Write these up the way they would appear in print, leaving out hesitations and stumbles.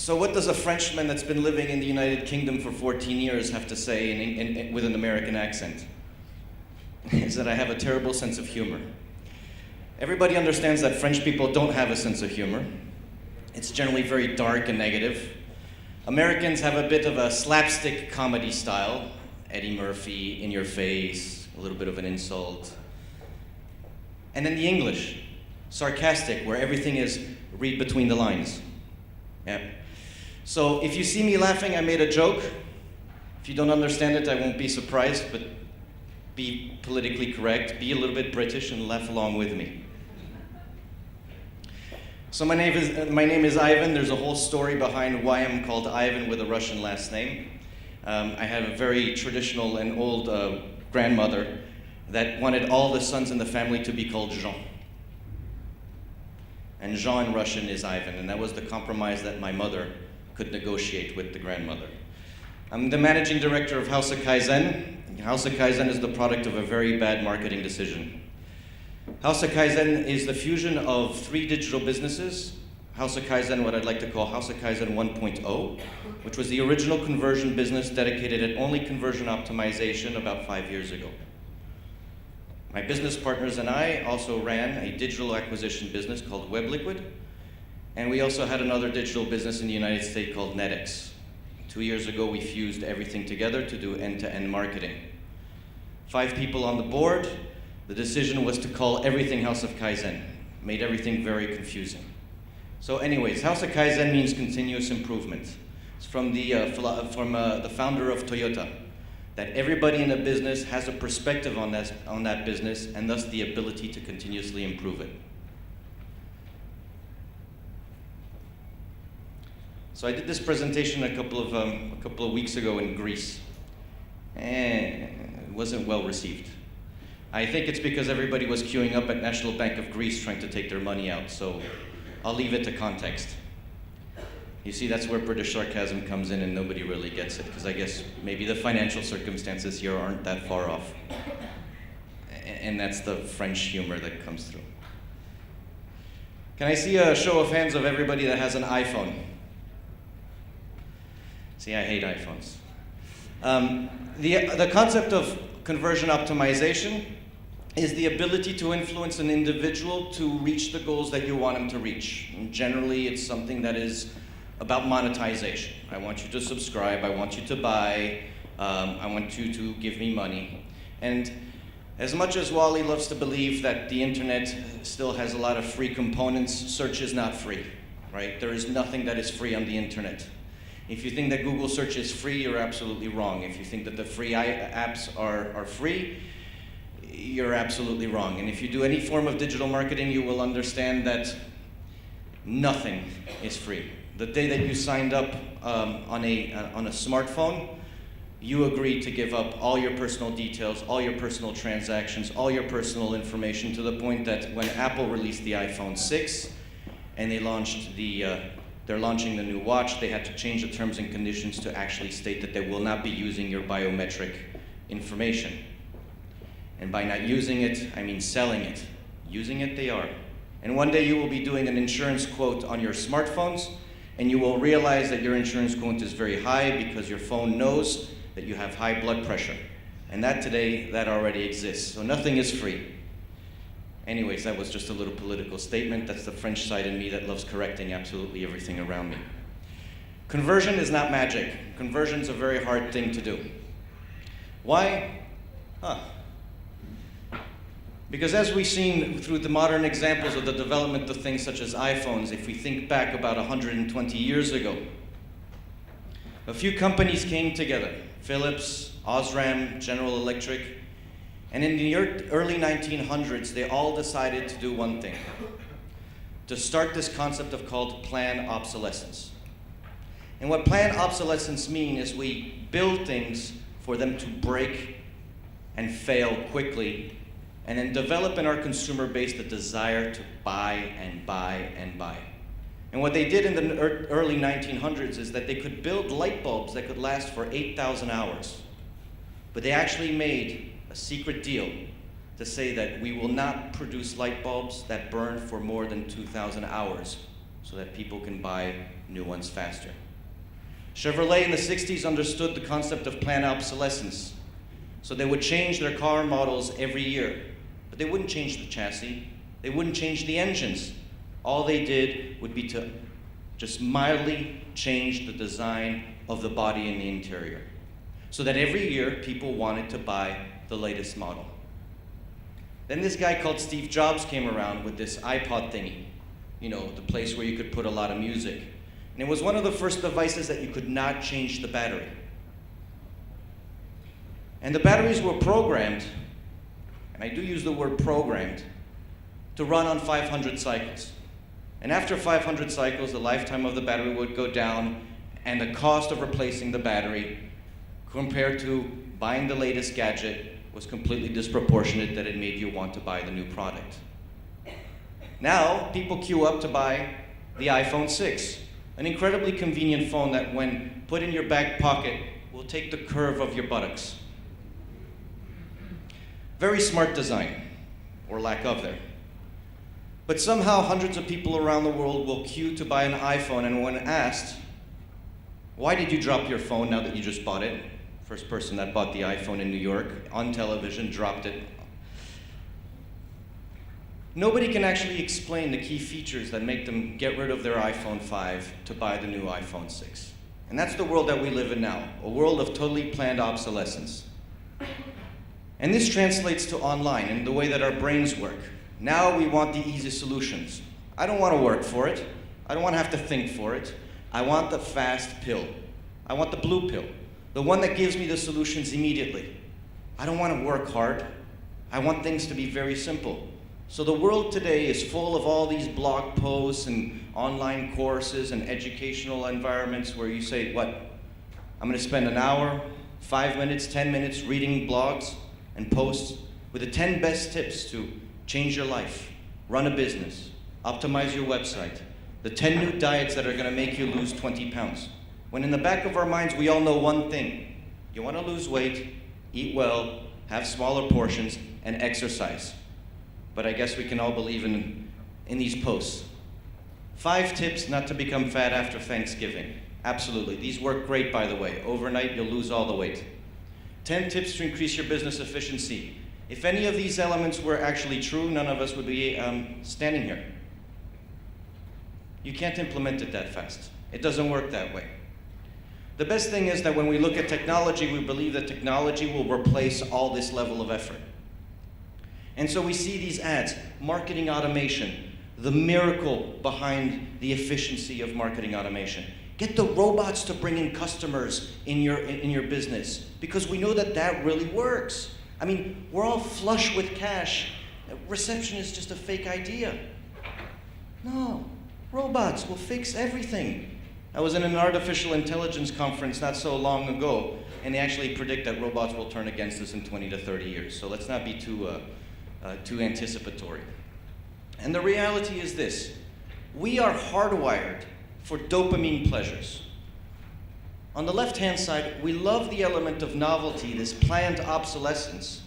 So what does a Frenchman that's been living in the United Kingdom for 14 years have to say with an American accent? Is that I have a terrible sense of humor. Everybody understands that French people don't have a sense of humor. It's generally very dark and negative. Americans have a bit of a slapstick comedy style. Eddie Murphy, in your face, a little bit of an insult. And then the English, sarcastic, where everything is read between the lines. Yeah. So if you see me laughing, I made a joke. If you don't understand it, I won't be surprised, but be politically correct, be a little bit British, and laugh along with me. So my name is Ivan. There's a whole story behind why I'm called Ivan with a Russian last name. I have a very traditional and old grandmother that wanted all the sons in the family to be called Jean. And Jean in Russian is Ivan, and that was the compromise that my mother could negotiate with the grandmother. I'm the managing director of House of Kaizen. House of Kaizen is the product of a very bad marketing decision. House of Kaizen is the fusion of 3 digital businesses. House of Kaizen, what I'd like to call House of Kaizen 1.0, which was the original conversion business dedicated at only conversion optimization about 5 years ago. My business partners and I also ran a digital acquisition business called WebLiquid, and we also had another digital business in the United States called NetX. 2 years ago, we fused everything together to do end-to-end marketing. 5 people on the board. The decision was to call everything House of Kaizen. Made everything very confusing. So anyways, House of Kaizen means continuous improvement. It's from the founder of Toyota, that everybody in a business has a perspective on that business, and thus the ability to continuously improve it. So I did this presentation a couple of weeks ago in Greece, and it wasn't well received. I think it's because everybody was queuing up at National Bank of Greece trying to take their money out, so I'll leave it to context. You see, that's where British sarcasm comes in and nobody really gets it, because I guess maybe the financial circumstances here aren't that far off. And that's the French humor that comes through. Can I see a show of hands of everybody that has an iPhone? See, I hate iPhones. The concept of conversion optimization is the ability to influence an individual to reach the goals that you want them to reach. And generally, it's something that is about monetization. I want you to subscribe, I want you to buy, I want you to give me money. And as much as Wally loves to believe that the internet still has a lot of free components, search is not free, right? There is nothing that is free on the internet. If you think that Google search is free, you're absolutely wrong. If you think that the free apps are free, you're absolutely wrong. And if you do any form of digital marketing, you will understand that nothing is free. The day that you signed up on a smartphone, you agreed to give up all your personal details, all your personal transactions, all your personal information, to the point that when Apple released the iPhone 6 and they're launching the new watch, they had to change the terms and conditions to actually state that they will not be using your biometric information. And by not using it, I mean selling it. Using it, they are. And one day you will be doing an insurance quote on your smartphones, and you will realize that your insurance quote is very high because your phone knows that you have high blood pressure. And that today, that already exists. So nothing is free. Anyways, that was just a little political statement. That's the French side in me that loves correcting absolutely everything around me. Conversion is not magic. Conversion is a very hard thing to do. Why? Because as we've seen through the modern examples of the development of things such as iPhones, if we think back about 120 years ago, a few companies came together, Philips, Osram, General Electric, and in the early 1900s, they all decided to do one thing, to start this concept of called planned obsolescence. And what planned obsolescence means is we build things for them to break and fail quickly, and then develop in our consumer base the desire to buy and buy and buy. And what they did in the early 1900s is that they could build light bulbs that could last for 8,000 hours. But they actually made a secret deal to say that we will not produce light bulbs that burn for more than 2,000 hours. so that people can buy new ones faster. Chevrolet in the 60s understood the concept of planned obsolescence. So they would change their car models every year, but they wouldn't change the chassis, they wouldn't change the engines. All they did would be to just mildly change the design of the body and the interior, so that every year people wanted to buy the latest model. Then this guy called Steve Jobs came around with this iPod thingy, you know, the place where you could put a lot of music. And it was one of the first devices that you could not change the battery. And the batteries were programmed, and I do use the word programmed, to run on 500 cycles. And after 500 cycles, the lifetime of the battery would go down, and the cost of replacing the battery compared to buying the latest gadget was completely disproportionate, that it made you want to buy the new product. Now, people queue up to buy the iPhone 6, an incredibly convenient phone that when put in your back pocket will take the curve of your buttocks. Very smart design, or lack of there. But somehow hundreds of people around the world will queue to buy an iPhone, and when asked, why did you drop your phone now that you just bought it? First person that bought the iPhone in New York on television dropped it. Nobody can actually explain the key features that make them get rid of their iPhone 5 to buy the new iPhone 6. And that's the world that we live in now, a world of totally planned obsolescence. And this translates to online and the way that our brains work. Now we want the easy solutions. I don't want to work for it. I don't want to have to think for it. I want the fast pill. I want the blue pill, the one that gives me the solutions immediately. I don't want to work hard. I want things to be very simple. So the world today is full of all these blog posts and online courses and educational environments where you say, what? I'm going to spend an hour, 5 minutes, 10 minutes reading blogs and posts with the 10 best tips to change your life, run a business, optimize your website, the 10 new diets that are going to make you lose 20 pounds. When in the back of our minds, we all know one thing. You want to lose weight, eat well, have smaller portions, and exercise. But I guess we can all believe in these posts. 5 tips not to become fat after Thanksgiving. Absolutely. These work great, by the way. Overnight, you'll lose all the weight. 10 tips to increase your business efficiency. If any of these elements were actually true, none of us would be standing here. You can't implement it that fast. It doesn't work that way. The best thing is that when we look at technology, we believe that technology will replace all this level of effort. And so we see these ads, marketing automation, the miracle behind the efficiency of marketing automation. Get the robots to bring in customers in your business, because we know that that really works. I mean, we're all flush with cash. Reception is just a fake idea. No, robots will fix everything. I was in an artificial intelligence conference not so long ago, and they actually predict that robots will turn against us in 20 to 30 years. So let's not be too anticipatory. And the reality is this: we are hardwired for dopamine pleasures. On the left-hand side, we love the element of novelty, this planned obsolescence,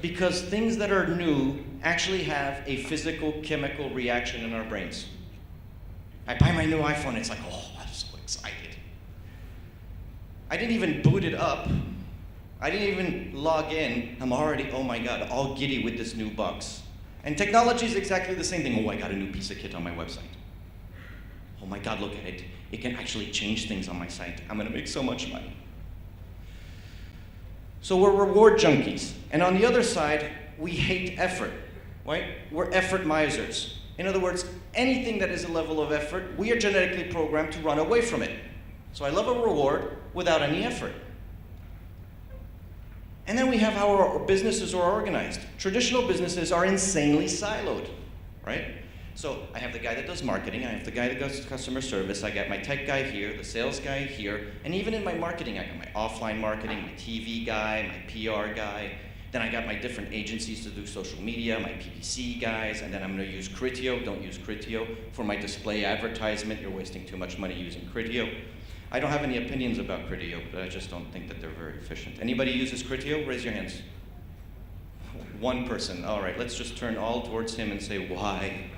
because things that are new actually have a physical, chemical reaction in our brains. I buy my new iPhone, it's like, oh, I'm so excited. I didn't even boot it up. I didn't even log in. I'm already, oh my God, all giddy with this new box. And technology is exactly the same thing. Oh, I got a new piece of kit on my website. Oh my God, look at it. It can actually change things on my site. I'm going to make so much money. So we're reward junkies. And on the other side, we hate effort, right? We're effort misers. In other words, anything that is a level of effort, we are genetically programmed to run away from it. So I love a reward without any effort. And then we have how our businesses are organized. Traditional businesses are insanely siloed, right? So I have the guy that does marketing, I have the guy that does customer service, I got my tech guy here, the sales guy here, and even in my marketing, I got my offline marketing, my TV guy, my PR guy, then I got my different agencies to do social media, my PPC guys, and then I'm going to use Criteo. Don't use Criteo for my display advertisement. You're wasting too much money using Criteo. I don't have any opinions about Criteo, but I just don't think that they're very efficient. Anybody uses Criteo? Raise your hands. One person. All right, let's just turn all towards him and say, why?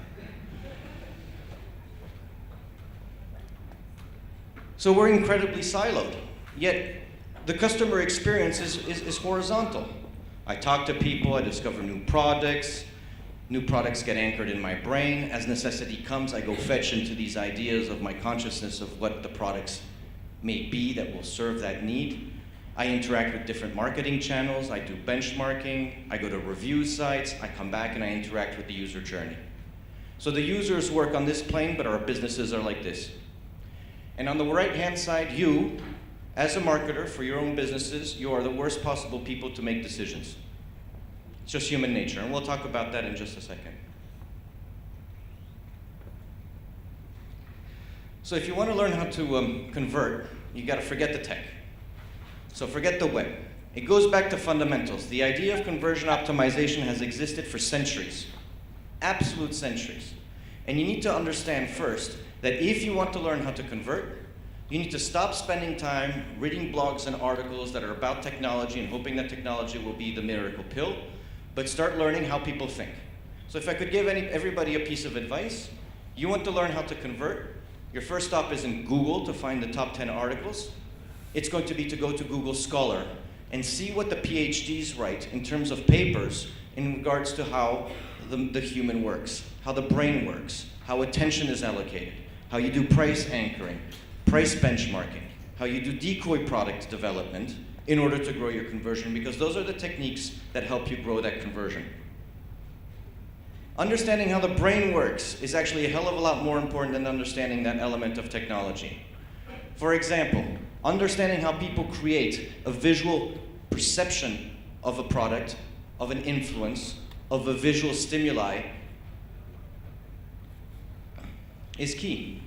So we're incredibly siloed, yet the customer experience is horizontal. I talk to people, I discover new products get anchored in my brain. As necessity comes, I go fetch into these ideas of my consciousness of what the products may be that will serve that need. I interact with different marketing channels, I do benchmarking, I go to review sites, I come back and I interact with the user journey. So the users work on this plane, but our businesses are like this. And on the right-hand side, you, as a marketer for your own businesses, you are the worst possible people to make decisions. It's just human nature, and we'll talk about that in just a second. So if you want to learn how to convert, you got to forget the tech. So forget the web. It goes back to fundamentals. The idea of conversion optimization has existed for centuries, absolute centuries. And you need to understand first that if you want to learn how to convert, you need to stop spending time reading blogs and articles that are about technology and hoping that technology will be the miracle pill, but start learning how people think. So if I could give everybody a piece of advice, you want to learn how to convert, your first stop isn't Google to find the top 10 articles. It's going to be to go to Google Scholar and see what the PhDs write in terms of papers in regards to how the human works, how the brain works, how attention is allocated, how you do price anchoring, price benchmarking, how you do decoy product development in order to grow your conversion, because those are the techniques that help you grow that conversion. Understanding how the brain works is actually a hell of a lot more important than understanding that element of technology. For example, understanding how people create a visual perception of a product, of an influence, of a visual stimuli is key.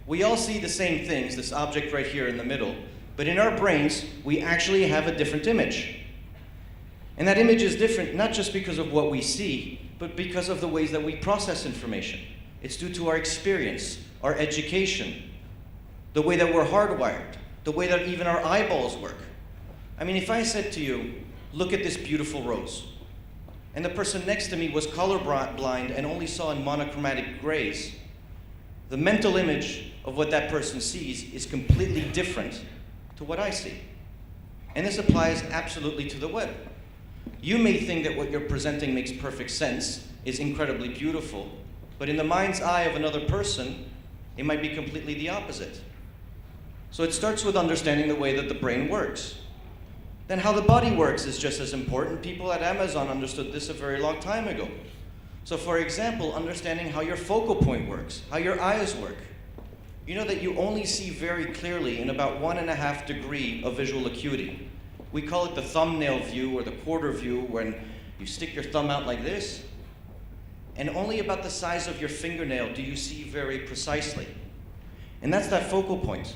We all see the same things, this object right here in the middle, but in our brains, we actually have a different image. And that image is different not just because of what we see, but because of the ways that we process information. It's due to our experience, our education, the way that we're hardwired, the way that even our eyeballs work. I mean, if I said to you, look at this beautiful rose, and the person next to me was colorblind and only saw in monochromatic grays, the mental image of what that person sees is completely different to what I see. And this applies absolutely to the web. You may think that what you're presenting makes perfect sense, is incredibly beautiful, but in the mind's eye of another person, it might be completely the opposite. So it starts with understanding the way that the brain works. Then how the body works is just as important. People at Amazon understood this a very long time ago. So for example, understanding how your focal point works, how your eyes work. You know that you only see very clearly in about 1.5 degrees of visual acuity. We call it the thumbnail view or the quarter view, when you stick your thumb out like this, and only about the size of your fingernail do you see very precisely. And that's that focal point.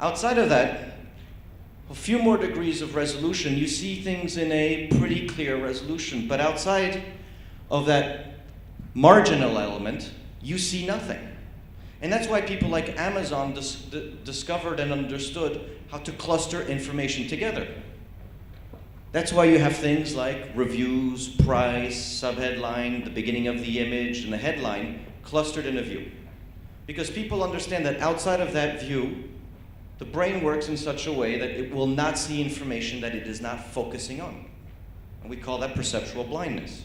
Outside of that, a few more degrees of resolution, you see things in a pretty clear resolution, but outside of that marginal element, you see nothing. And that's why people like Amazon discovered and understood how to cluster information together. That's why you have things like reviews, price, subheadline, the beginning of the image, and the headline clustered in a view. Because people understand that outside of that view, the brain works in such a way that it will not see information that it is not focusing on. And we call that perceptual blindness.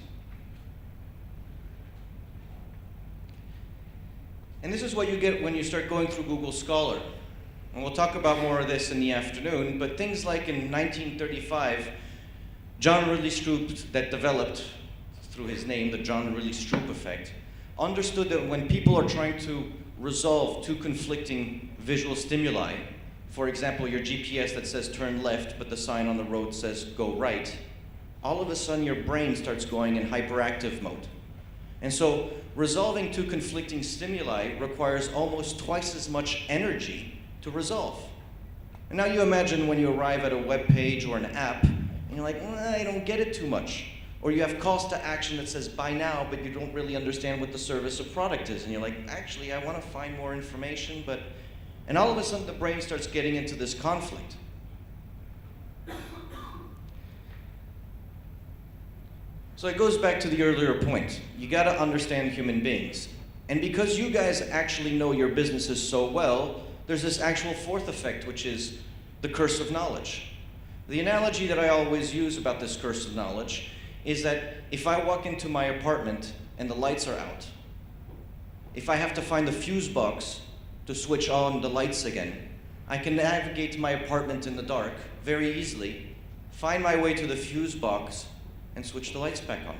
And this is what you get when you start going through Google Scholar. And we'll talk about more of this in the afternoon, but things like in 1935, John Ridley Stroop, that developed through his name, the John Ridley Stroop effect, understood that when people are trying to resolve two conflicting visual stimuli, for example, your GPS that says turn left, but the sign on the road says go right, all of a sudden your brain starts going in hyperactive mode. And so resolving two conflicting stimuli requires almost twice as much energy to resolve. And now you imagine when you arrive at a web page or an app, and you're like, I don't get it too much. Or you have calls to action that says buy now, but you don't really understand what the service or product is. And you're like, actually, I want to find more information, but... And all of a sudden, the brain starts getting into this conflict. So it goes back to the earlier point. You got to understand human beings. And because you guys actually know your businesses so well, there's this actual fourth effect, which is the curse of knowledge. The analogy that I always use about this curse of knowledge is that if I walk into my apartment and the lights are out, if I have to find the fuse box to switch on the lights again, I can navigate my apartment in the dark very easily, find my way to the fuse box, and switch the lights back on.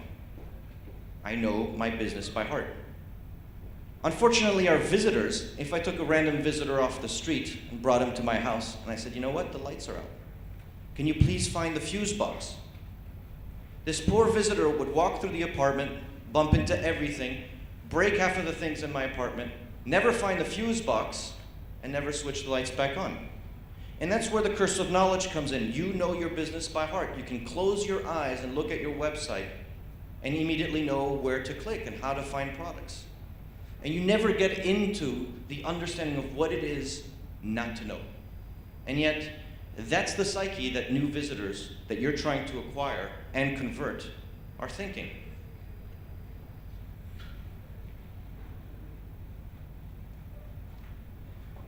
I know my business by heart. Unfortunately, our visitors, if I took a random visitor off the street and brought him to my house, and I said, you know what, the lights are out. Can you please find the fuse box? This poor visitor would walk through the apartment, bump into everything, break half of the things in my apartment, never find the fuse box, and never switch the lights back on. And that's where the curse of knowledge comes in. You know your business by heart. You can close your eyes and look at your website and immediately know where to click and how to find products. And you never get into the understanding of what it is not to know. And yet, that's the psyche that new visitors that you're trying to acquire and convert are thinking.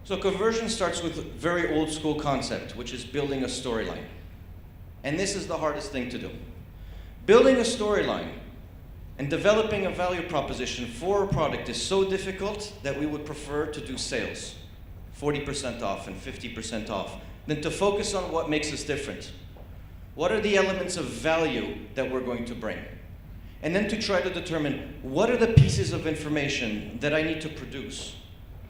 So conversion starts with a very old school concept, which is building a storyline. And this is the hardest thing to do. Building a storyline and developing a value proposition for a product is so difficult that we would prefer to do sales, 40% off and 50% off, than to focus on what makes us different. What are the elements of value that we're going to bring? And then to try to determine what are the pieces of information that I need to produce?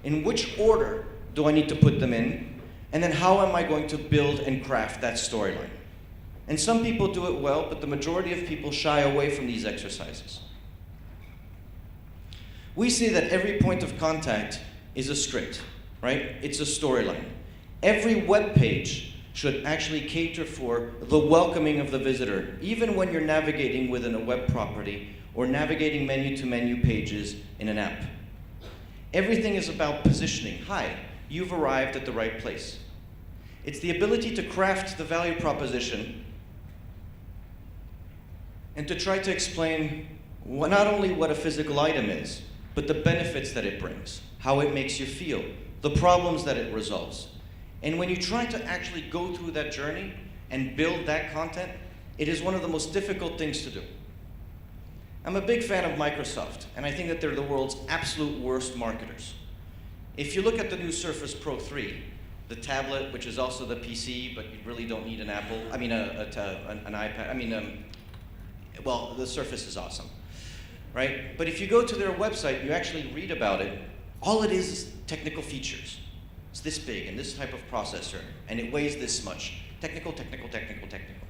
In which order do I need to put them in? And then how am I going to build and craft that storyline? And some people do it well, but the majority of people shy away from these exercises. We see that every point of contact is a script, right? It's a storyline. Every web page should actually cater for the welcoming of the visitor, even when you're navigating within a web property or navigating menu-to-menu pages in an app. Everything is about positioning. Hi, you've arrived at the right place. It's the ability to craft the value proposition and to try to explain not only what a physical item is, but the benefits that it brings, how it makes you feel, the problems that it resolves. And when you try to actually go through that journey and build that content, it is one of the most difficult things to do. I'm a big fan of Microsoft, and I think that they're the world's absolute worst marketers. If you look at the new Surface Pro 3, the tablet, which is also the PC, but you really don't need an Apple, I mean an iPad, well, the Surface is awesome, right? But if you go to their website, you actually read about it, all it is technical features. It's this big and this type of processor, and it weighs this much. Technical, technical, technical, technical.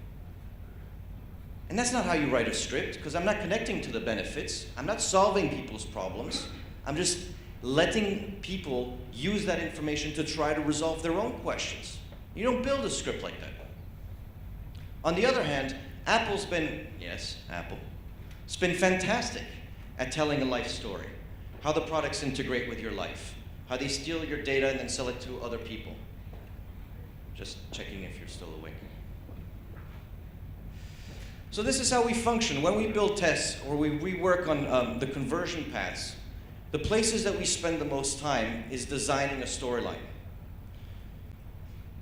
And that's not how you write a script, because I'm not connecting to the benefits. I'm not solving people's problems. I'm just letting people use that information to try to resolve their own questions. You don't build a script like that. On the other hand, Apple's been, yes, Apple, it's been fantastic at telling a life story, how the products integrate with your life, how they steal your data and then sell it to other people. Just checking if you're still awake. So this is how we function. When we build tests or we work on the conversion paths, the places that we spend the most time is designing a storyline.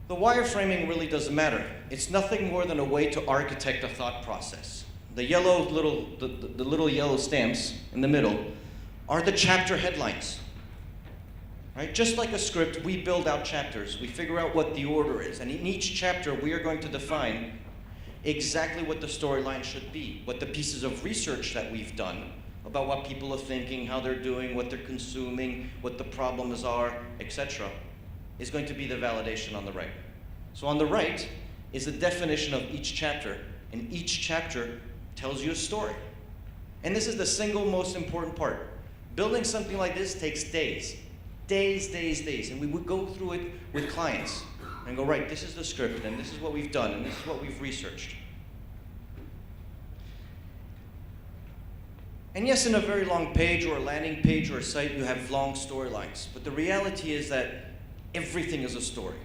The wireframing really doesn't matter. It's nothing more than a way to architect a thought process. The little yellow stamps in the middle are the chapter headlines. Right? Just like a script, we build out chapters. We figure out what the order is. And in each chapter, we are going to define exactly what the storyline should be, what the pieces of research that we've done about what people are thinking, how they're doing, what they're consuming, what the problems are, etc., is going to be the validation on the right. So on the right is the definition of each chapter, and each chapter tells you a story. And this is the single most important part. Building something like this takes days. Days, days, days. And we would go through it with clients and go, right, this is the script, and this is what we've done, and this is what we've researched. And yes, in a very long page or a landing page or a site, you have long storylines. But the reality is that everything is a story.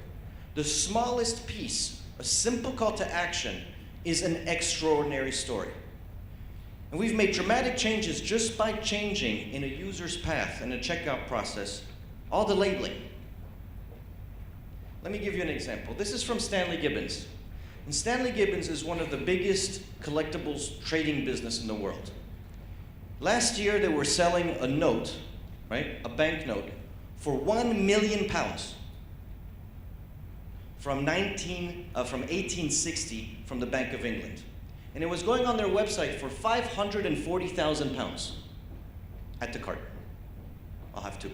The smallest piece, a simple call to action, is an extraordinary story. And we've made dramatic changes just by changing in a user's path and a checkout process all the labeling. Let me give you an example. This is from Stanley Gibbons. And Stanley Gibbons is one of the biggest collectibles trading business in the world. Last year, they were selling a note, right, a banknote, for £1 million from 1860 from the Bank of England. And it was going on their website for £540,000 at the cart. I'll have two.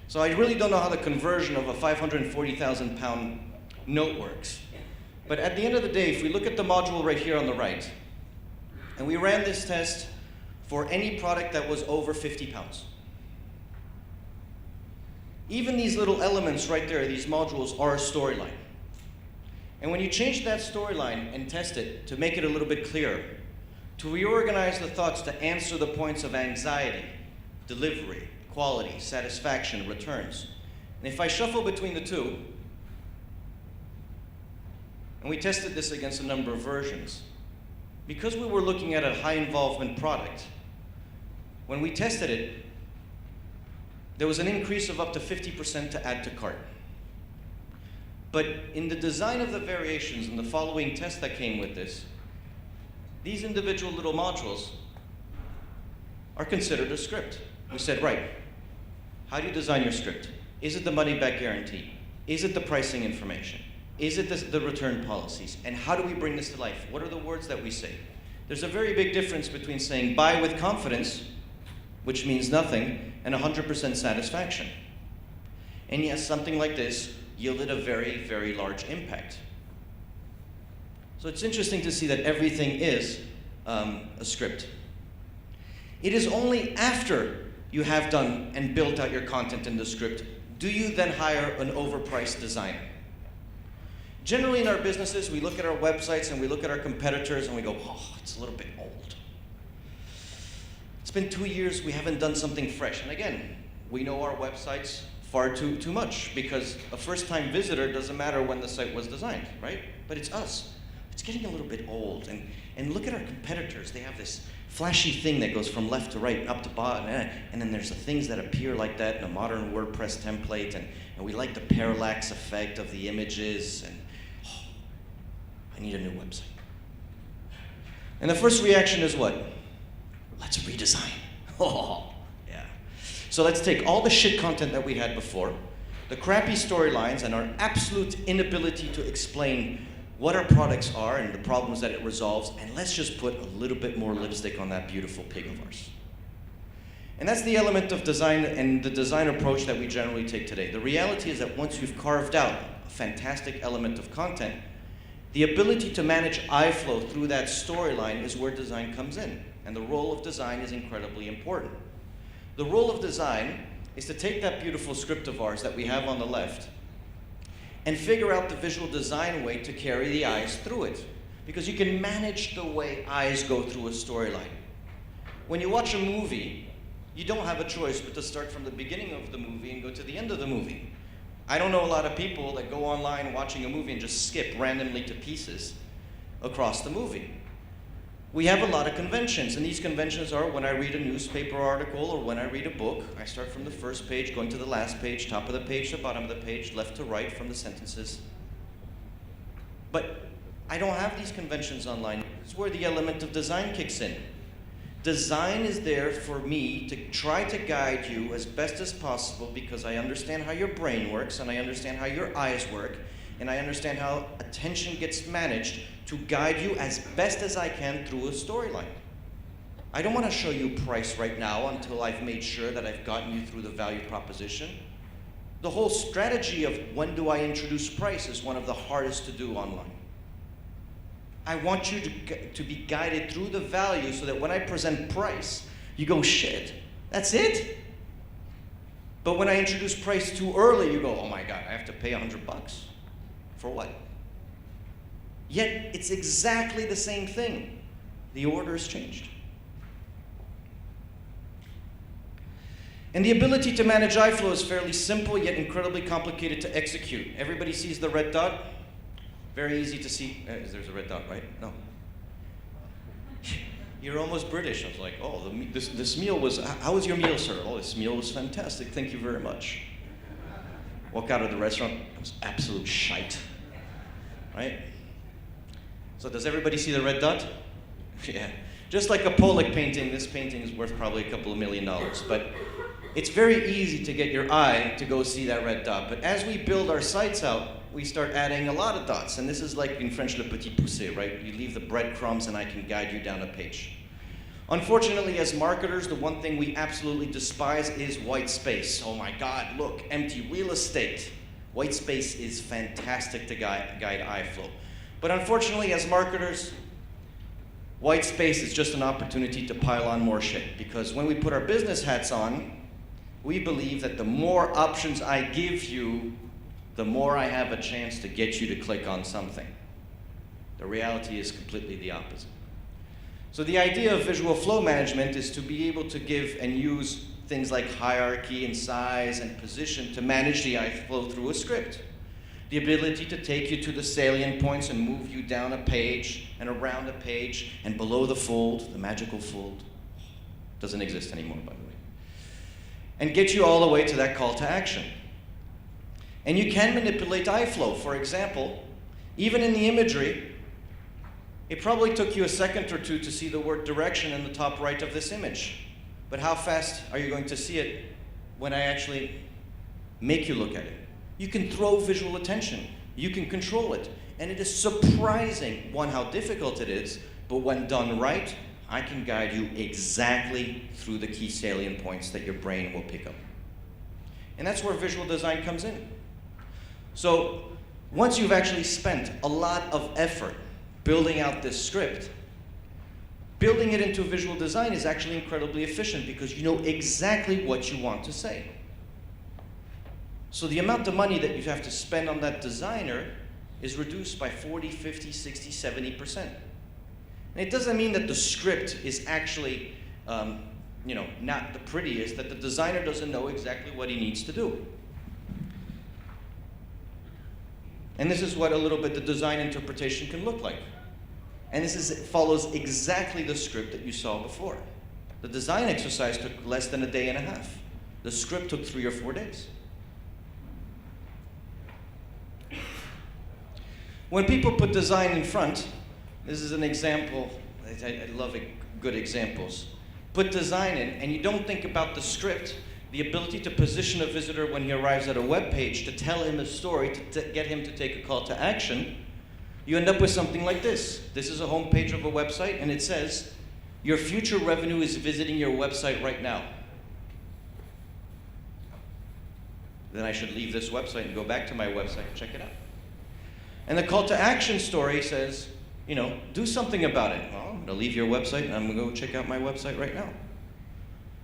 So I really don't know how the conversion of a £540,000 note works. But at the end of the day, if we look at the module right here on the right, and we ran this test for any product that was over 50 pounds. Even these little elements right there, these modules, are a storyline. And when you change that storyline and test it to make it a little bit clearer, to reorganize the thoughts to answer the points of anxiety, delivery, quality, satisfaction, returns. And if I shuffle between the two, and we tested this against a number of versions, because we were looking at a high involvement product, when we tested it, there was an increase of up to 50% to add to cart. But in the design of the variations and the following test that came with this, these individual little modules are considered a script. We said, right, how do you design your script? Is it the money back guarantee? Is it the pricing information? Is it the return policies? And how do we bring this to life? What are the words that we say? There's a very big difference between saying buy with confidence, which means nothing, and 100% satisfaction. And yes, something like this yielded a very, very large impact. So it's interesting to see that everything is a script. It is only after you have done and built out your content in the script do you then hire an overpriced designer. Generally in our businesses, we look at our websites and we look at our competitors and we go, oh, it's a little bit old. It's been 2 years, we haven't done something fresh. And again, we know our websites far too much, because a first-time visitor doesn't matter when the site was designed, right? But it's us. It's getting a little bit old. And look at our competitors. They have this flashy thing that goes from left to right, up to bottom, and then there's the things that appear like that in a modern WordPress template, and we like the parallax effect of the images, and oh, I need a new website. And the first reaction is what? Let's redesign. Oh, yeah. So let's take all the shit content that we had before, the crappy storylines, and our absolute inability to explain what our products are and the problems that it resolves, and let's just put a little bit more lipstick on that beautiful pig of ours. And that's the element of design and the design approach that we generally take today. The reality is that once you've carved out a fantastic element of content, the ability to manage eye flow through that storyline is where design comes in. And the role of design is incredibly important. The role of design is to take that beautiful script of ours that we have on the left and figure out the visual design way to carry the eyes through it. Because you can manage the way eyes go through a storyline. When you watch a movie, you don't have a choice but to start from the beginning of the movie and go to the end of the movie. I don't know a lot of people that go online watching a movie and just skip randomly to pieces across the movie. We have a lot of conventions, and these conventions are when I read a newspaper article or when I read a book, I start from the first page, going to the last page, top of the page to bottom of the page, left to right from the sentences. But I don't have these conventions online. It's where the element of design kicks in. Design is there for me to try to guide you as best as possible, because I understand how your brain works, and I understand how your eyes work, and I understand how attention gets managed to guide you as best as I can through a storyline. I don't want to show you price right now until I've made sure that I've gotten you through the value proposition. The whole strategy of when do I introduce price is one of the hardest to do online. I want you to be guided through the value so that when I present price, you go, shit, that's it? But when I introduce price too early, you go, oh my God, I have to pay $100. For what? Yet it's exactly the same thing. The order has changed. And the ability to manage eye flow is fairly simple, yet incredibly complicated to execute. Everybody sees the red dot? Very easy to see. There's a red dot, right? No. You're almost British. I was like, oh, this meal was, how was your meal, sir? Oh, this meal was fantastic. Thank you very much. Walk out of the restaurant, it was absolute shite, right? So does everybody see the red dot? Yeah. Just like a Pollock painting, this painting is worth probably a couple of $1 million. But it's very easy to get your eye to go see that red dot. But as we build our sites out, we start adding a lot of dots. And this is like in French, le petit poussé, right? You leave the breadcrumbs and I can guide you down a page. Unfortunately, as marketers, the one thing we absolutely despise is white space. Oh my God, look, empty real estate. White space is fantastic to guide eye flow. But unfortunately, as marketers, white space is just an opportunity to pile on more shit. Because when we put our business hats on, we believe that the more options I give you, the more I have a chance to get you to click on something. The reality is completely the opposite. So the idea of visual flow management is to be able to give and use things like hierarchy and size and position to manage the eye flow through a script. The ability to take you to the salient points and move you down a page and around a page and below the fold, the magical fold. Doesn't exist anymore, by the way. And get you all the way to that call to action. And you can manipulate eye flow. For example, even in the imagery, it probably took you a second or two to see the word direction in the top right of this image. But how fast are you going to see it when I actually make you look at it? You can throw visual attention. You can control it. And it is surprising, one, how difficult it is, but when done right, I can guide you exactly through the key salient points that your brain will pick up. And that's where visual design comes in. So once you've actually spent a lot of effort building out this script, building it into visual design is actually incredibly efficient because you know exactly what you want to say. So the amount of money that you have to spend on that designer is reduced by 40, 50, 60, 70%. And it doesn't mean that the script is actually not the prettiest, that the designer doesn't know exactly what he needs to do. And this is what a little bit the design interpretation can look like. And follows exactly the script that you saw before. The design exercise took less than a day and a half. The script took 3 or 4 days. When people put design in front, this is an example, I love good examples. Put design in, and you don't think about the script, the ability to position a visitor when he arrives at a web page, to tell him a story, to get him to take a call to action, you end up with something like this. This is a home page of a website, and it says, your future revenue is visiting your website right now. Then I should leave this website and go back to my website and check it out. And the call to action story says, do something about it. Well, I'm going to leave your website and I'm going to go check out my website right now.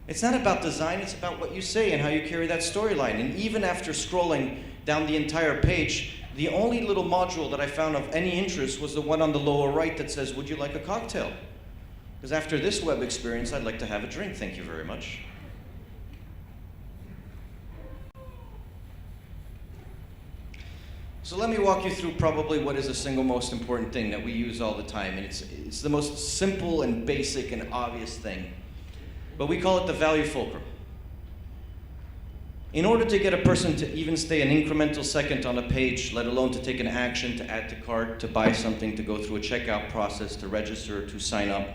It's not about design, it's about what you say and how you carry that storyline. And even after scrolling down the entire page, the only little module that I found of any interest was the one on the lower right that says, would you like a cocktail? Because after this web experience, I'd like to have a drink, thank you very much. So let me walk you through probably what is the single most important thing that we use all the time, and it's the most simple and basic and obvious thing. But we call it the value fulcrum. In order to get a person to even stay an incremental second on a page, let alone to take an action, to add to cart, to buy something, to go through a checkout process, to register, to sign up,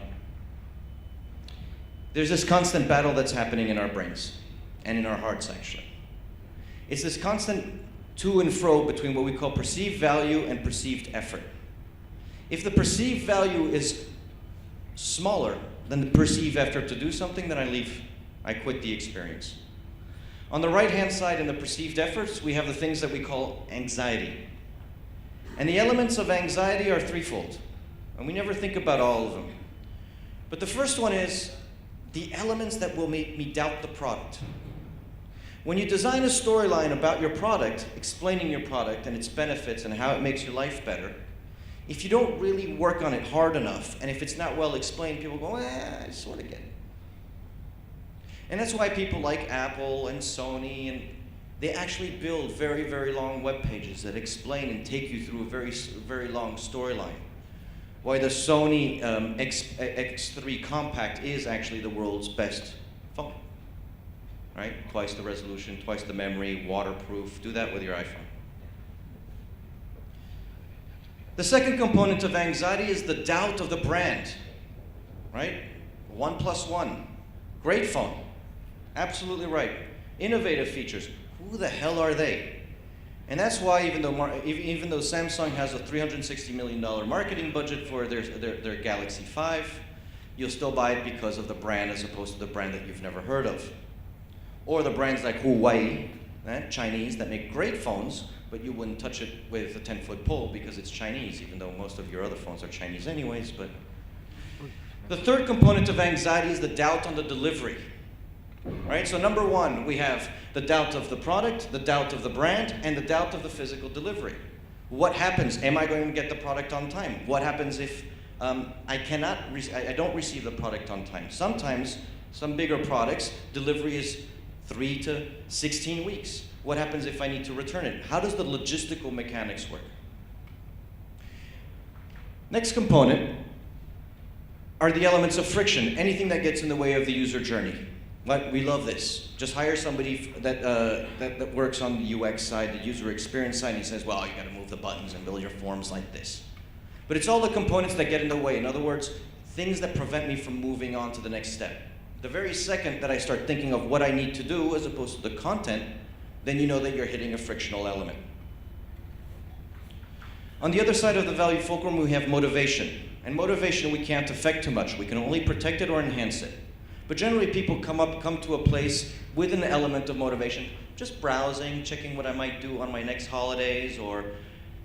there's this constant battle that's happening in our brains, and in our hearts actually. It's this constant to and fro between what we call perceived value and perceived effort. If the perceived value is smaller than the perceived effort to do something, then I quit the experience. On the right-hand side in the perceived efforts, we have the things that we call anxiety. And the elements of anxiety are threefold, and we never think about all of them. But the first one is the elements that will make me doubt the product. When you design a storyline about your product, explaining your product and its benefits and how it makes your life better, if you don't really work on it hard enough, and if it's not well explained, people go, I sort of get it. And that's why people like Apple and Sony, and they actually build very, very long web pages that explain and take you through a very, very long storyline. Why the Sony X3 Compact is actually the world's best phone. right? Twice the resolution, twice the memory, waterproof. Do that with your iPhone. The second component of anxiety is the doubt of the brand, right? 1 + 1. Great phone. Absolutely right. Innovative features. Who the hell are they? And that's why even though Samsung has a $360 million marketing budget for their Galaxy 5, you'll still buy it because of the brand as opposed to the brand that you've never heard of. Or the brands like Huawei, Chinese, that make great phones, but you wouldn't touch it with a 10-foot pole because it's Chinese, even though most of your other phones are Chinese anyways. But the third component of anxiety is the doubt on the delivery. Right? So number one, we have the doubt of the product, the doubt of the brand, and the doubt of the physical delivery. What happens? Am I going to get the product on time? What happens if I don't receive the product on time? Sometimes, some bigger products, delivery is 3 to 16 weeks. What happens if I need to return it? How does the logistical mechanics work? Next component are the elements of friction, anything that gets in the way of the user journey. But we love this. Just hire somebody that works on the UX side, the user experience side, and he says, well, you gotta move the buttons and build your forms like this. But it's all the components that get in the way. In other words, things that prevent me from moving on to the next step. The very second that I start thinking of what I need to do as opposed to the content, then you know that you're hitting a frictional element. On the other side of the value fulcrum, we have motivation. And motivation we can't affect too much. We can only protect it or enhance it. But generally people come to a place with an element of motivation, just browsing, checking what I might do on my next holidays, or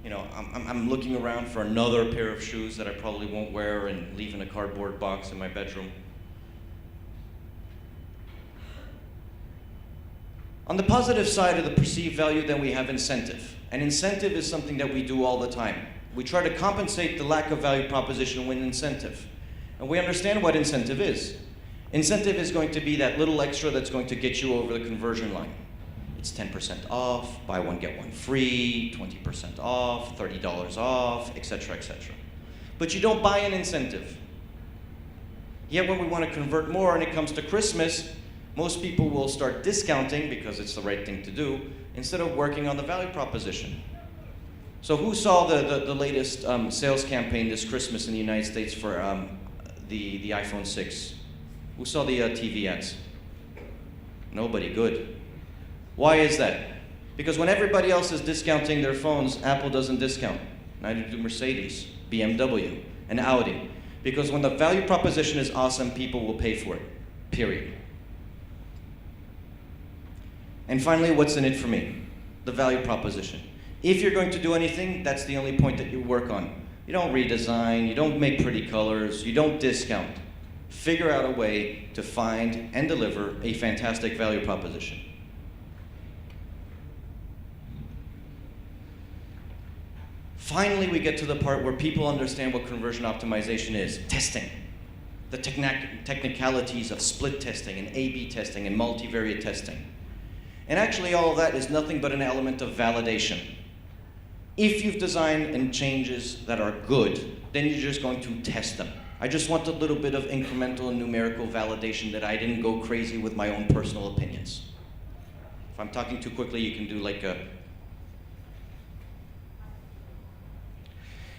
I'm looking around for another pair of shoes that I probably won't wear and leave in a cardboard box in my bedroom. On the positive side of the perceived value, then we have incentive. And incentive is something that we do all the time. We try to compensate the lack of value proposition with incentive. And we understand what incentive is. Incentive is going to be that little extra that's going to get you over the conversion line. It's 10% off, buy one, get one free, 20% off, $30 off, etc., etc. But you don't buy an incentive. Yet when we want to convert more and it comes to Christmas, most people will start discounting because it's the right thing to do, instead of working on the value proposition. So who saw the latest sales campaign this Christmas in the United States for the iPhone 6? Who saw the TV ads? Nobody. Good. Why is that? Because when everybody else is discounting their phones, Apple doesn't discount. Neither do Mercedes, BMW, and Audi. Because when the value proposition is awesome, people will pay for it. Period. And finally, what's in it for me? The value proposition. If you're going to do anything, that's the only point that you work on. You don't redesign, you don't make pretty colors, you don't discount. Figure out a way to find and deliver a fantastic value proposition. Finally, we get to the part where people understand what conversion optimization is. Testing. The technicalities of split testing and A/B testing and multivariate testing. And actually all of that is nothing but an element of validation. If you've designed and changes that are good, then you're just going to test them. I just want a little bit of incremental and numerical validation that I didn't go crazy with my own personal opinions. If I'm talking too quickly, you can do like a...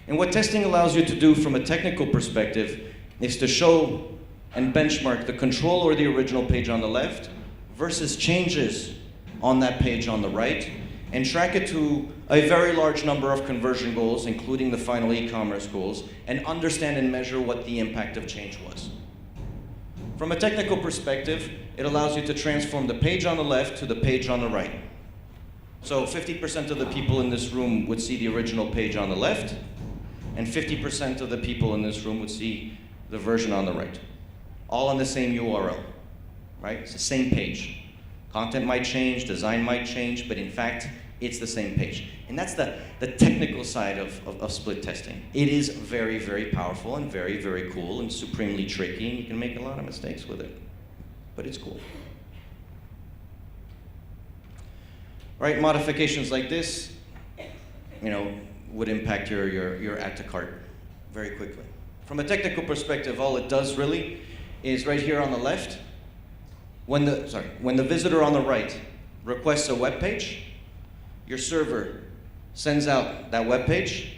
And what testing allows you to do from a technical perspective is to show and benchmark the control or the original page on the left versus changes on that page on the right, and track it to a very large number of conversion goals, including the final e-commerce goals, and understand and measure what the impact of change was. From a technical perspective, it allows you to transform the page on the left to the page on the right. So 50% of the people in this room would see the original page on the left, and 50% of the people in this room would see the version on the right. All on the same URL, right? It's the same page. Content might change, design might change, but in fact, it's the same page. And that's the technical side of split testing. It is very, very powerful and very, very cool and supremely tricky, and you can make a lot of mistakes with it. But it's cool. Right, modifications like this, would impact your add to cart very quickly. From a technical perspective, all it does really is right here on the left, When the visitor on the right requests a web page, your server sends out that web page,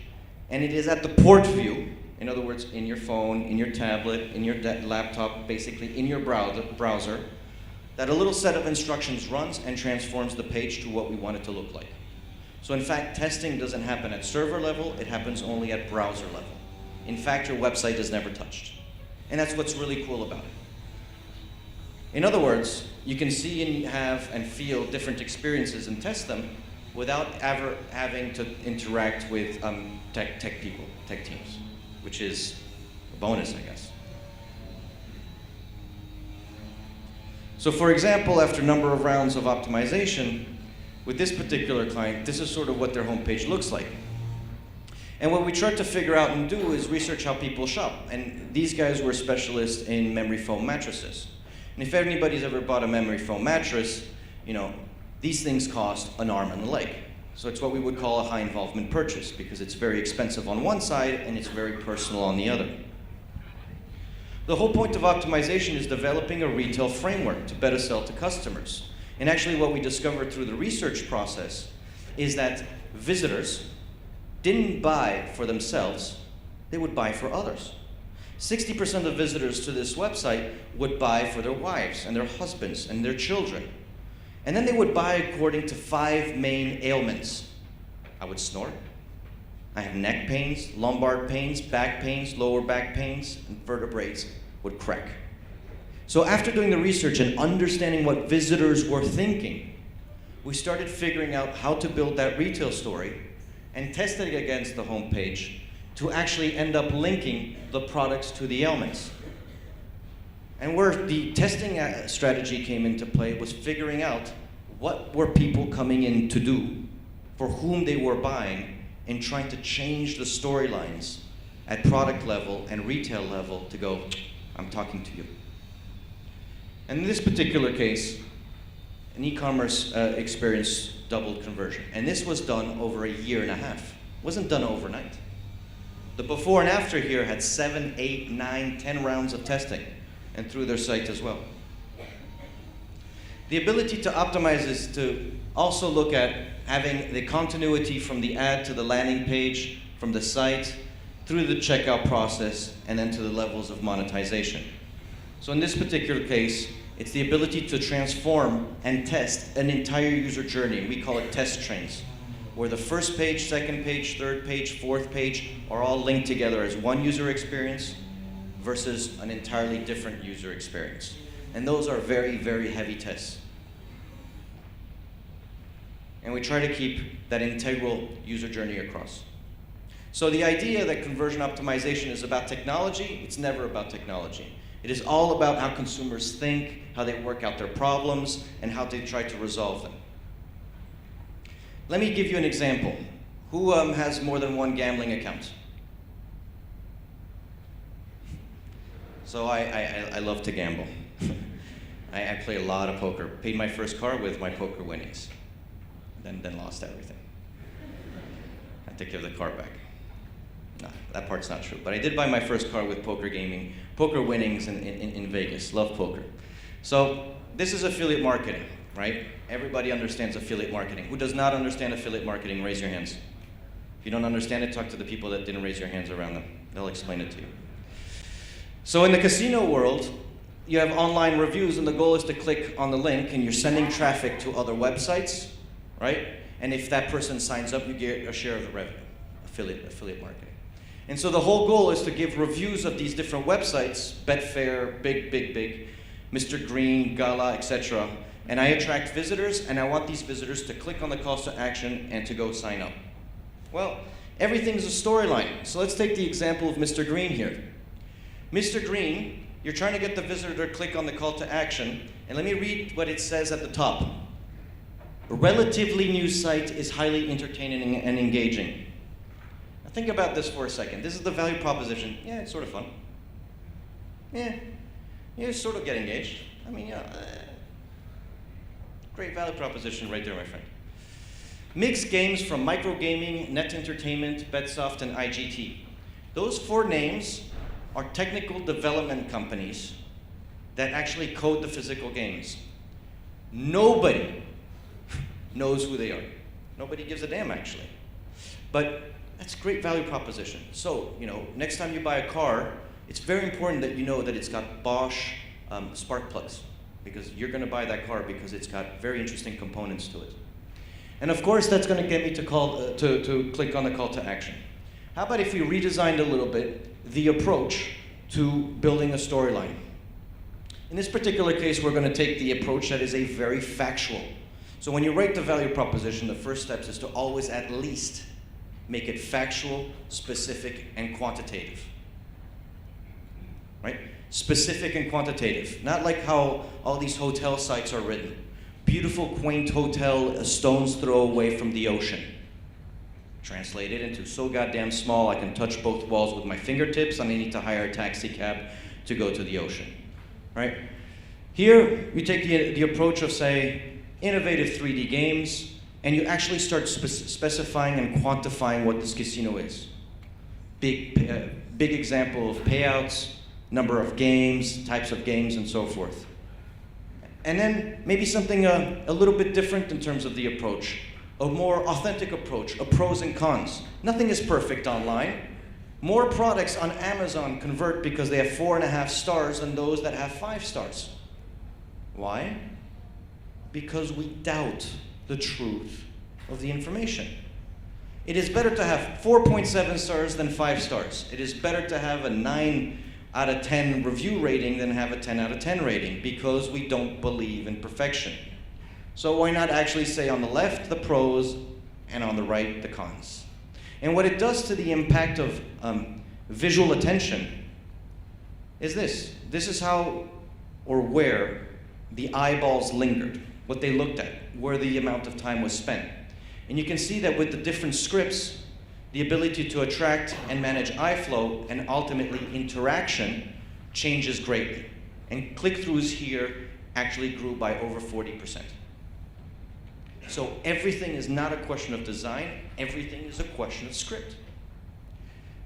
and it is at the port view, in other words, in your phone, in your tablet, in your laptop, basically in your browser, that a little set of instructions runs and transforms the page to what we want it to look like. So in fact, testing doesn't happen at server level, it happens only at browser level. In fact, your website is never touched. And that's what's really cool about it. In other words, you can see and have and feel different experiences and test them without ever having to interact with tech people, tech teams, which is a bonus, I guess. So for example, after a number of rounds of optimization, with this particular client, this is sort of what their homepage looks like. And what we tried to figure out and do is research how people shop. And these guys were specialists in memory foam mattresses. And if anybody's ever bought a memory foam mattress, you know, these things cost an arm and a leg. So it's what we would call a high involvement purchase because it's very expensive on one side and it's very personal on the other. The whole point of optimization is developing a retail framework to better sell to customers. And actually what we discovered through the research process is that visitors didn't buy for themselves, they would buy for others. 60% of visitors to this website would buy for their wives and their husbands and their children. And then they would buy according to 5 main ailments. I would snore. I have neck pains, lumbar pains, back pains, lower back pains, and vertebrae would crack. So after doing the research and understanding what visitors were thinking, we started figuring out how to build that retail story and tested it against the homepage to actually end up linking the products to the ailments. And where the testing strategy came into play was figuring out what were people coming in to do, for whom they were buying, and trying to change the storylines at product level and retail level to go, I'm talking to you. And in this particular case, an e-commerce experience doubled conversion. And this was done over a year and a half. It wasn't done overnight. The before and after here had 7, 8, 9, 10 rounds of testing, and through their site as well. The ability to optimize is to also look at having the continuity from the ad to the landing page, from the site, through the checkout process, and then to the levels of monetization. So in this particular case, it's the ability to transform and test an entire user journey. We call it test trains, where the first page, second page, third page, fourth page are all linked together as one user experience versus an entirely different user experience. And those are very, very heavy tests. And we try to keep that integral user journey across. So the idea that conversion optimization is about technology, it's never about technology. It is all about how consumers think, how they work out their problems, and how they try to resolve them. Let me give you an example. Who has more than one gambling account? So I love to gamble. I play a lot of poker. Paid my first car with my poker winnings. Then lost everything. I had to give the car back. No, that part's not true. But I did buy my first car with poker gaming, poker winnings in Vegas. Love poker. So this is affiliate marketing, right? Everybody understands affiliate marketing. Who does not understand affiliate marketing? Raise your hands. If you don't understand it, talk to the people that didn't raise your hands around them. They'll explain it to you. So in the casino world, you have online reviews, and the goal is to click on the link, and you're sending traffic to other websites, right? And if that person signs up, you get a share of the revenue, affiliate marketing. And so the whole goal is to give reviews of these different websites, Betfair, Big, Mr. Green, Gala, etc. And I attract visitors, and I want these visitors to click on the calls to action and to go sign up. Well, everything's a storyline. So let's take the example of Mr. Green here. Mr. Green, you're trying to get the visitor to click on the call to action, and let me read what it says at the top. A relatively new site is highly entertaining and engaging. Now think about this for a second. This is the value proposition. Yeah, it's sort of fun. Yeah, you sort of get engaged. I mean, yeah, great value proposition right there, my friend. Mixed games from Microgaming, Net Entertainment, Betsoft, and IGT. Those 4 names are technical development companies that actually code the physical games. Nobody knows who they are. Nobody gives a damn, actually. But that's a great value proposition. So, next time you buy a car, it's very important that you know that it's got Bosch spark plugs, because you're going to buy that car because it's got very interesting components to it. And of course, that's going to get me to click on the call to action. How about if we redesigned a little bit the approach to building a storyline? In this particular case, we're going to take the approach that is a very factual. So when you write the value proposition, the first steps is to always at least make it factual, specific, and quantitative. Right? Specific and quantitative. Not like how all these hotel sites are written. Beautiful, quaint hotel a stone's throw away from the ocean. Translated into so goddamn small I can touch both walls with my fingertips and I need to hire a taxi cab to go to the ocean. Right? Here, we take the approach of, say, innovative 3D games, and you actually start specifying and quantifying what this casino is. Big example of payouts, number of games, types of games, and so forth. And then maybe something a little bit different in terms of the approach, a more authentic approach, a pros and cons. Nothing is perfect online. More products on Amazon convert because they have 4.5 stars than those that have 5 stars. Why? Because we doubt the truth of the information. It is better to have 4.7 stars than 5 stars. It is better to have a 9 out of 10 review rating than have a 10 out of 10 rating, because we don't believe in perfection. So why not actually say on the left the pros and on the right the cons? And what it does to the impact of visual attention is this. This is how or where the eyeballs lingered, what they looked at, where the amount of time was spent. And you can see that with the different scripts, the ability to attract and manage eye flow and ultimately interaction changes greatly. And click-throughs here actually grew by over 40%. So everything is not a question of design, everything is a question of script.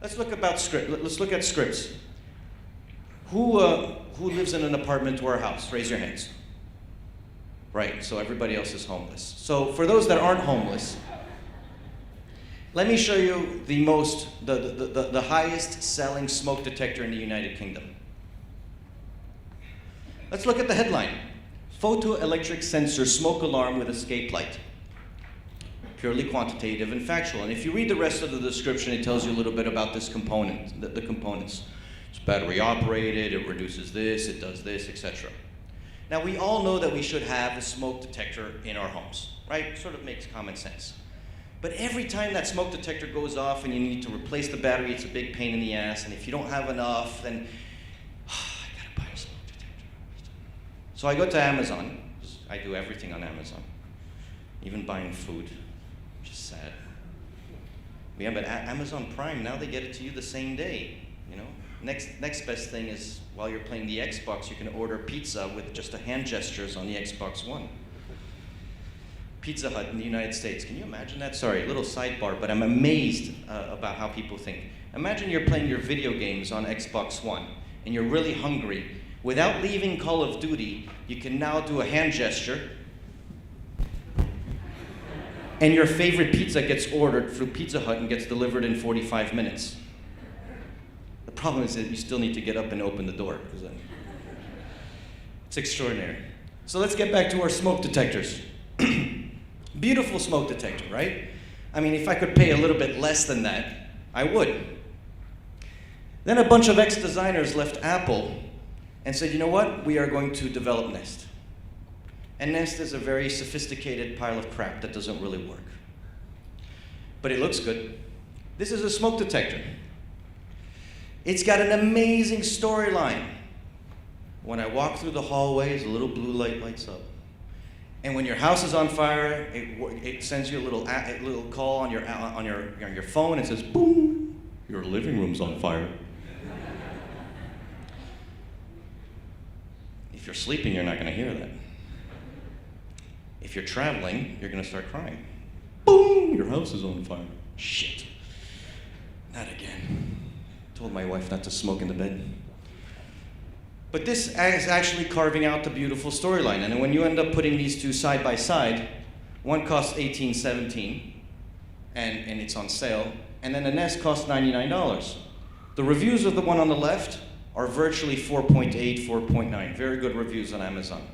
Let's look at scripts. Who lives in an apartment or a house? Raise your hands. Right, so everybody else is homeless. So for those that aren't homeless, let me show you the highest selling smoke detector in the United Kingdom. Let's look at the headline. Photoelectric sensor smoke alarm with escape light. Purely quantitative and factual. And if you read the rest of the description, it tells you a little bit about this component, the components. It's battery operated, it reduces this, it does this, etc. Now we all know that we should have a smoke detector in our homes, right? It sort of makes common sense. But every time that smoke detector goes off and you need to replace the battery, it's a big pain in the ass. And if you don't have enough, then I gotta buy a smoke detector. So I go to Amazon. I do everything on Amazon, even buying food, which is sad. Yeah, but Amazon Prime, now they get it to you the same day. Next best thing is, while you're playing the Xbox, you can order pizza with just a hand gestures on the Xbox One. Pizza Hut in the United States. Can you imagine that? Sorry, a little sidebar, but I'm amazed about how people think. Imagine you're playing your video games on Xbox One, and you're really hungry. Without leaving Call of Duty, you can now do a hand gesture, and your favorite pizza gets ordered through Pizza Hut and gets delivered in 45 minutes. The problem is that you still need to get up and open the door, because it's extraordinary. So let's get back to our smoke detectors. Beautiful smoke detector, right? I mean, if I could pay a little bit less than that, I would. Then a bunch of ex-designers left Apple and said, you know what? We are going to develop Nest. And Nest is a very sophisticated pile of crap that doesn't really work. But it looks good. This is a smoke detector. It's got an amazing storyline. When I walk through the hallways, a little blue light lights up. And when your house is on fire, it sends you a little call on your phone and says, boom, your living room's on fire. If you're sleeping, you're not going to hear that. If you're traveling, you're going to start crying. Boom, your house is on fire. Shit. Not again. Told my wife not to smoke in the bed. But this is actually carving out the beautiful storyline. And when you end up putting these two side by side, one costs $18.17, and it's on sale, and then the Nest costs $99. The reviews of the one on the left are virtually 4.8, 4.9. Very good reviews on Amazon. Do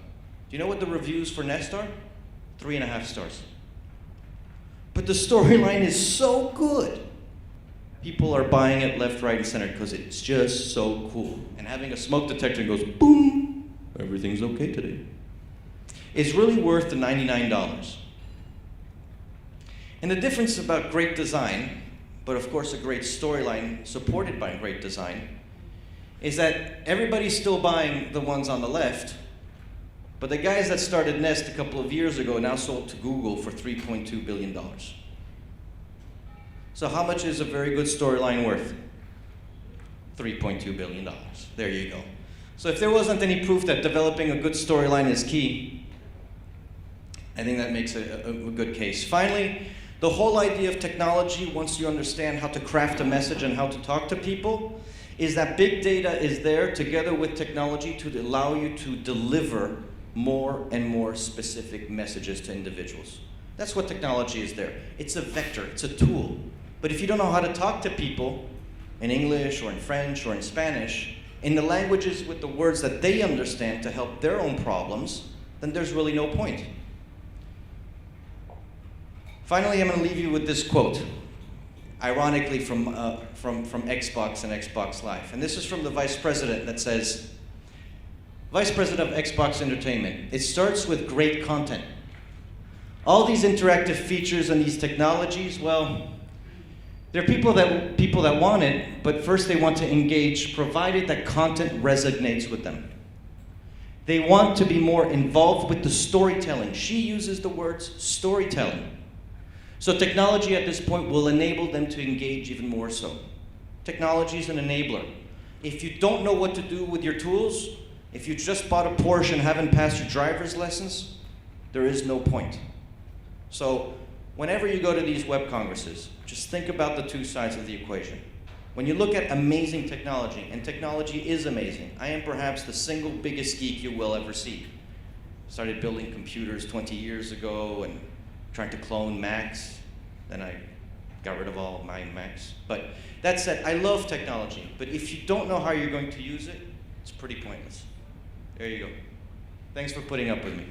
you know what the reviews for Nest are? 3.5 stars. But the storyline is so good. People are buying it left, right, and center because it's just so cool. And having a smoke detector goes boom, everything's okay today. It's really worth the $99. And the difference about great design, but of course a great storyline supported by great design, is that everybody's still buying the ones on the left, but the guys that started Nest a couple of years ago now sold to Google for $3.2 billion. So how much is a very good storyline worth? $3.2 billion. There you go. So if there wasn't any proof that developing a good storyline is key, I think that makes a good case. Finally, the whole idea of technology, once you understand how to craft a message and how to talk to people, is that big data is there together with technology to allow you to deliver more and more specific messages to individuals. That's what technology is there. It's a vector, it's a tool. But if you don't know how to talk to people in English or in French or in Spanish, in the languages with the words that they understand to help their own problems, then there's really no point. Finally, I'm going to leave you with this quote, ironically from Xbox and Xbox Live. And this is from the vice president that says, Vice President of Xbox Entertainment, it starts with great content. All these interactive features and these technologies, well, there are people that want it, but first they want to engage, provided that content resonates with them. They want to be more involved with the storytelling. She uses the words storytelling. So technology at this point will enable them to engage even more so. Technology is an enabler. If you don't know what to do with your tools, if you just bought a Porsche and haven't passed your driver's lessons, there is no point. So whenever you go to these web congresses, just think about the two sides of the equation. When you look at amazing technology, and technology is amazing, I am perhaps the single biggest geek you will ever see. Started building computers 20 years ago and trying to clone Macs. Then I got rid of all my Macs. But that said, I love technology. But if you don't know how you're going to use it, it's pretty pointless. There you go. Thanks for putting up with me.